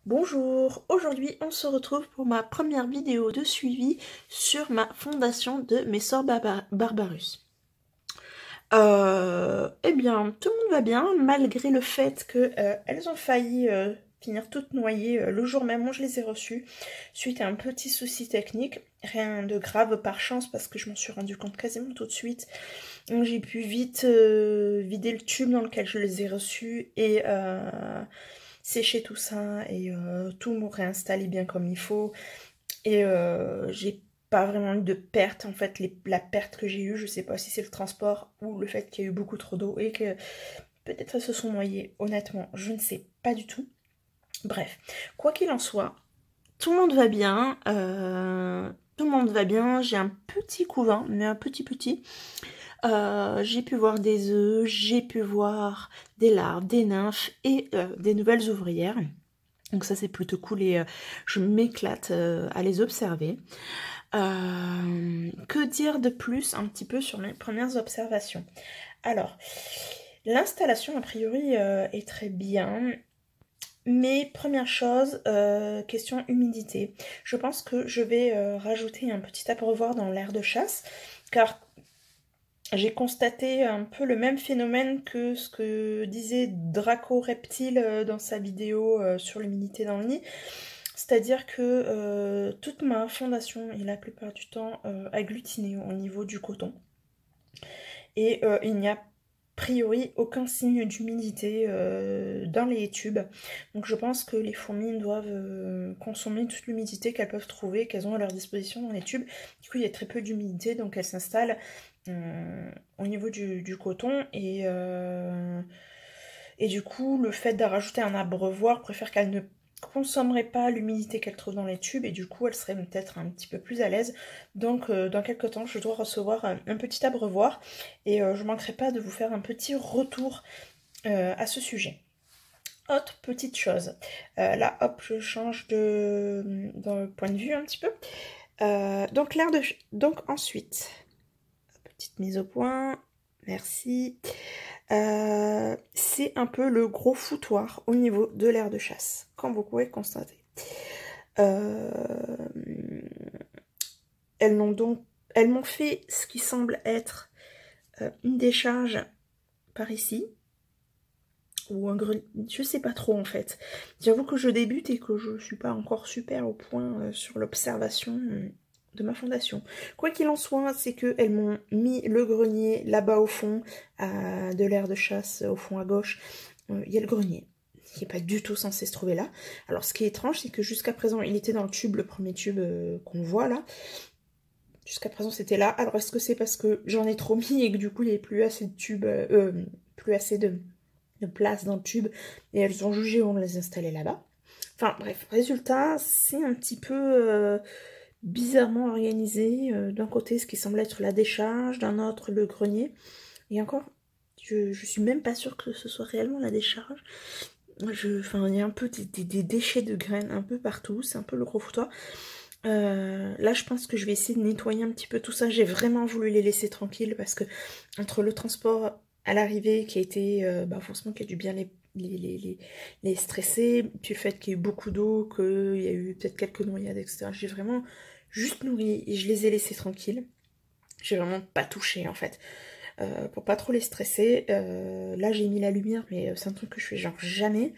Bonjour, aujourd'hui on se retrouve pour ma première vidéo de suivi sur ma fondation de Messor Barbarus. Eh bien, tout le monde va bien, malgré le fait qu'elles ont failli finir toutes noyées le jour même où je les ai reçues, suite à un petit souci technique. Rien de grave par chance parce que je m'en suis rendu compte quasiment tout de suite. Donc j'ai pu vite vider le tube dans lequel je les ai reçues et sécher tout ça et tout me réinstaller bien comme il faut. Et j'ai pas vraiment eu de perte. En fait, la perte que j'ai eue, je sais pas si c'est le transport ou le fait qu'il y a eu beaucoup trop d'eau et que peut-être elles se sont noyées. Honnêtement, je ne sais pas du tout. Bref, quoi qu'il en soit, tout le monde va bien. Tout le monde va bien. J'ai un petit couvain, mais un petit. J'ai pu voir des œufs, j'ai pu voir des larves, des nymphes et des nouvelles ouvrières. Donc ça c'est plutôt cool et je m'éclate à les observer. Que dire de plus un petit peu sur mes premières observations? Alors, l'installation a priori est très bien. Mais première chose, question humidité. Je pense que je vais rajouter un petit abreuvoir dans l'aire de chasse, car j'ai constaté un peu le même phénomène que ce que disait Draco Reptile dans sa vidéo sur l'humidité dans le nid. C'est-à-dire que toute ma fondation est la plupart du temps agglutinée au niveau du coton. Et il n'y a priori aucun signe d'humidité dans les tubes. Donc je pense que les fourmis doivent consommer toute l'humidité qu'elles peuvent trouver, qu'elles ont à leur disposition dans les tubes. Du coup il y a très peu d'humidité, donc elles s'installent au niveau du coton et du coup le fait de rajouter un abreuvoir préfère qu'elles ne consommeraient pas l'humidité qu'elles trouvent dans les tubes et du coup elles seraient peut-être un petit peu plus à l'aise. Donc dans quelques temps je dois recevoir un petit abreuvoir et je manquerai pas de vous faire un petit retour à ce sujet. Autre petite chose, là hop je change de point de vue un petit peu. Donc ensuite, petite mise au point, merci. C'est un peu le gros foutoir au niveau de l'aire de chasse, comme vous pouvez le constater. Euh, elles m'ont fait ce qui semble être une décharge par ici, ou un grenier, je sais pas trop en fait. J'avoue que je débute et que je suis pas encore super au point sur l'observation de ma fondation. Quoi qu'il en soit, c'est qu'elles m'ont mis le grenier là-bas au fond, de l'aire de chasse, au fond à gauche. Il y a le grenier, qui n'est pas du tout censé se trouver là. Alors ce qui est étrange, c'est que jusqu'à présent, il était dans le tube, le premier tube qu'on voit là. Jusqu'à présent, c'était là. Alors est-ce que c'est parce que j'en ai trop mis et que du coup, il n'y avait plus assez de tubes, plus assez de place dans le tube et elles ont jugé on les installait là-bas. Enfin bref, résultat, c'est un petit peu bizarrement organisé. D'un côté, ce qui semble être la décharge, d'un autre, le grenier. Et encore, je suis même pas sûre que ce soit réellement la décharge. Enfin, il y a un peu des déchets de graines un peu partout, c'est un peu le gros foutoir. Là, je pense que je vais essayer de nettoyer un petit peu tout ça. J'ai vraiment voulu les laisser tranquilles parce que entre le transport à l'arrivée qui a été, forcément qui a dû bien les stresser, puis le fait qu'il y ait eu beaucoup d'eau, qu'il y a eu peut-être quelques noyades, etc. J'ai vraiment juste nourri et je les ai laissés tranquilles. J'ai vraiment pas touché en fait. Pour pas trop les stresser. Là j'ai mis la lumière, mais c'est un truc que je fais genre jamais.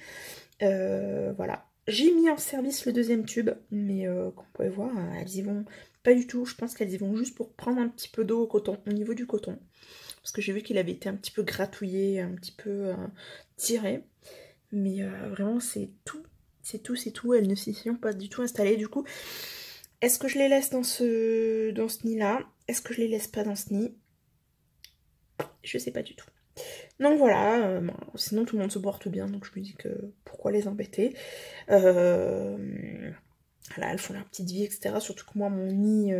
Voilà. J'ai mis en service le deuxième tube, mais comme vous pouvez voir, elles y vont pas du tout. Je pense qu'elles y vont juste pour prendre un petit peu d'eau au niveau du coton. Parce que j'ai vu qu'il avait été un petit peu gratouillé, un petit peu tiré. Mais vraiment, c'est tout. C'est tout. Elles ne s'y sont pas du tout installées. Du coup, est-ce que je les laisse dans ce nid-là? Est-ce que je les laisse pas dans ce nid? Je sais pas du tout. Donc voilà, sinon tout le monde se porte bien, donc je me dis que pourquoi les embêter. Voilà, elles font leur petite vie, etc. Surtout que moi, mon nid,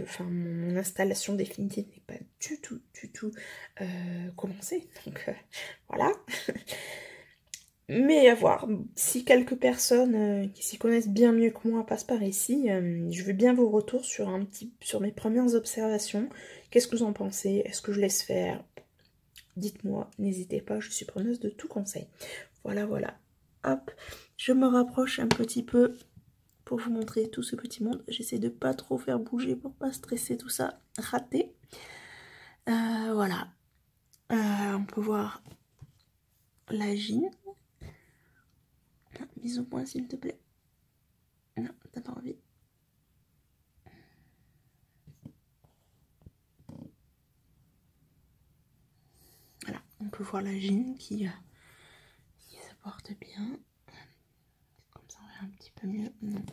enfin mon installation définitive n'est pas du tout commencée. Donc voilà. Mais à voir, si quelques personnes qui s'y connaissent bien mieux que moi passent par ici, je veux bien vos retours sur mes premières observations. Qu'est-ce que vous en pensez? Est-ce que je laisse faire? Dites-moi, n'hésitez pas, je suis preneuse de tout conseil. Voilà. Hop. je me rapproche un petit peu pour vous montrer tout ce petit monde. J'essaie de pas trop faire bouger pour pas stresser tout ça, raté. Voilà. On peut voir la gine. Mise au point s'il te plaît. Non, t'as pas envie. Voilà, on peut voir la gine qui se porte bien. Comme ça on verra un petit peu mieux. Non.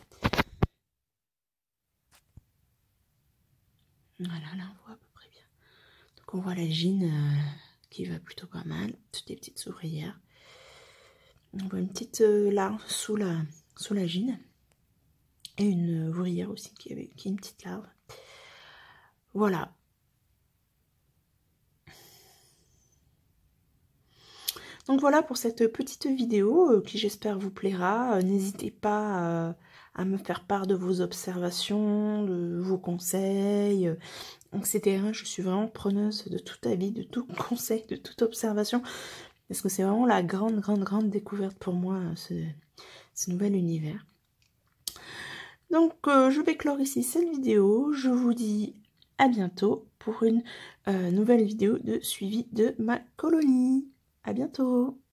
Voilà, là on voit à peu près bien. Donc on voit la gine qui va plutôt pas mal. Toutes des petites ouvrières. On voit une petite larve sous la gine. Et une ouvrière aussi qui est une petite larve. Voilà. Donc voilà pour cette petite vidéo qui j'espère vous plaira. N'hésitez pas à me faire part de vos observations, de vos conseils, etc. Je suis vraiment preneuse de tout avis, de tout conseil, de toute observation. Parce que c'est vraiment la grande découverte pour moi, ce nouvel univers. Donc je vais clore ici cette vidéo. Je vous dis à bientôt pour une nouvelle vidéo de suivi de ma colonie. À bientôt!